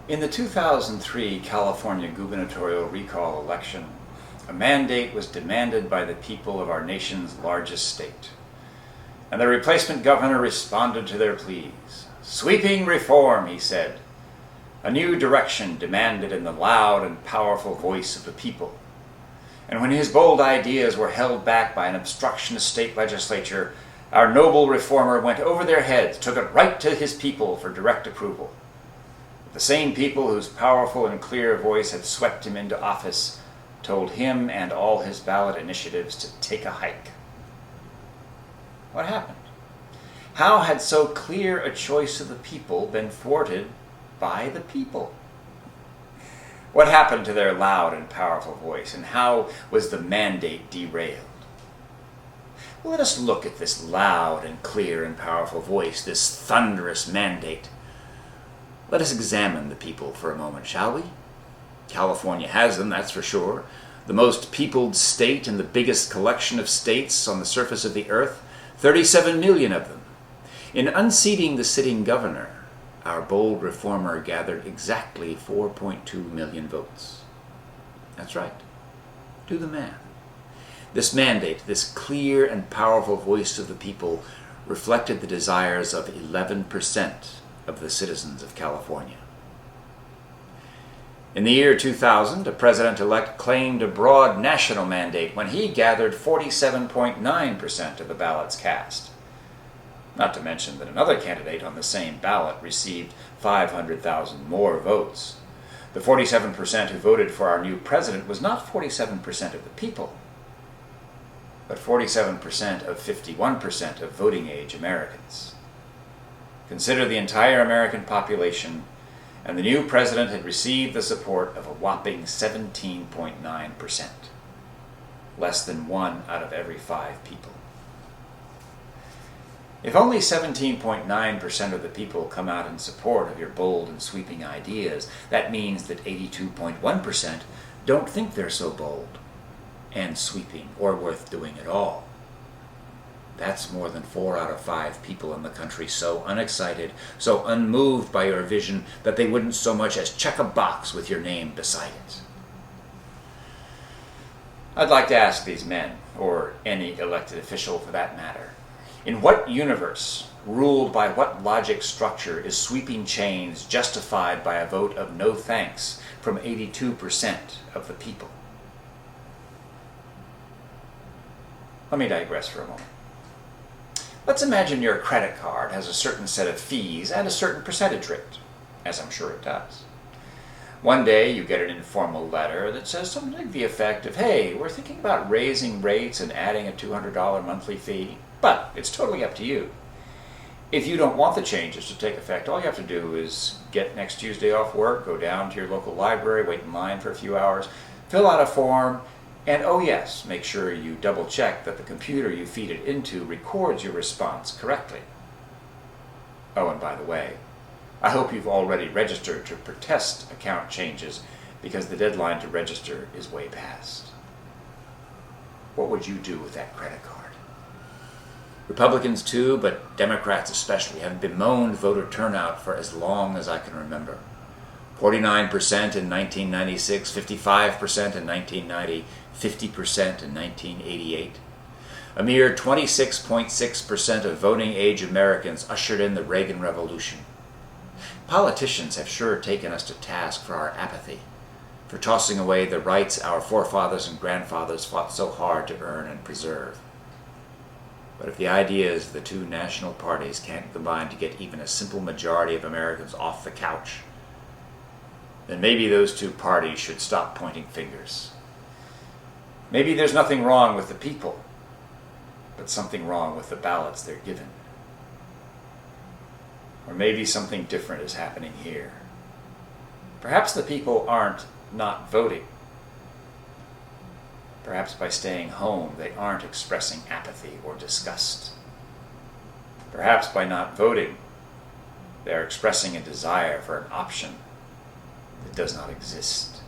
In the 2003 California gubernatorial recall election, a mandate was demanded by the people of our nation's largest state. And the replacement governor responded to their pleas. "Sweeping reform," he said. A new direction demanded in the loud and powerful voice of the people. And when his bold ideas were held back by an obstructionist state legislature, our noble reformer went over their heads, took it right to his people for direct approval. The same people whose powerful and clear voice had swept him into office told him and all his ballot initiatives to take a hike. What happened? How had so clear a choice of the people been thwarted by the people? What happened to their loud and powerful voice, and how was the mandate derailed? Well, let us look at this loud and clear and powerful voice, this thunderous mandate. Let us examine the people for a moment, shall we? California has them, that's for sure. The most peopled state and the biggest collection of states on the surface of the earth, 37 million of them. In unseating the sitting governor, our bold reformer gathered exactly 4.2 million votes. That's right. Do the math. This mandate, this clear and powerful voice of the people, reflected the desires of 11% of the citizens of California. In the year 2000, a president-elect claimed a broad national mandate when he gathered 47.9% of the ballots cast. Not to mention that another candidate on the same ballot received 500,000 more votes. The 47% who voted for our new president was not 47% of the people, but 47% of 51% of voting-age Americans. Consider the entire American population, and the new president had received the support of a whopping 17.9%, less than 1 out of every 5 people. If only 17.9% of the people come out in support of your bold and sweeping ideas, that means that 82.1% don't think they're so bold and sweeping or worth doing at all. That's more than 4 out of 5 people in the country so unexcited, so unmoved by your vision that they wouldn't so much as check a box with your name beside it. I'd like to ask these men, or any elected official for that matter, in what universe, ruled by what logic structure, is sweeping change justified by a vote of no thanks from 82% of the people? Let me digress for a moment. Let's imagine your credit card has a certain set of fees and a certain percentage rate, as I'm sure it does. One day you get an informal letter that says something to the effect of, "Hey, we're thinking about raising rates and adding a $200 monthly fee, but it's totally up to you. If you don't want the changes to take effect, all you have to do is get next Tuesday off work, go down to your local library, wait in line for a few hours, fill out a form, and oh yes, make sure you double check that the computer you feed it into records your response correctly. Oh, and by the way, I hope you've already registered to protest account changes because the deadline to register is way past." What would you do with that credit card? Republicans too, but Democrats especially, have bemoaned voter turnout for as long as I can remember. 49% in 1996, 55% in 1990, 50% in 1988. A mere 26.6% of voting-age Americans ushered in the Reagan Revolution. Politicians have sure taken us to task for our apathy, for tossing away the rights our forefathers and grandfathers fought so hard to earn and preserve. But if the ideas of the two national parties can't combine to get even a simple majority of Americans off the couch, then maybe those two parties should stop pointing fingers. Maybe there's nothing wrong with the people, but something wrong with the ballots they're given. Or maybe something different is happening here. Perhaps the people aren't not voting. Perhaps by staying home, they aren't expressing apathy or disgust. Perhaps by not voting, they're expressing a desire for an option that does not exist.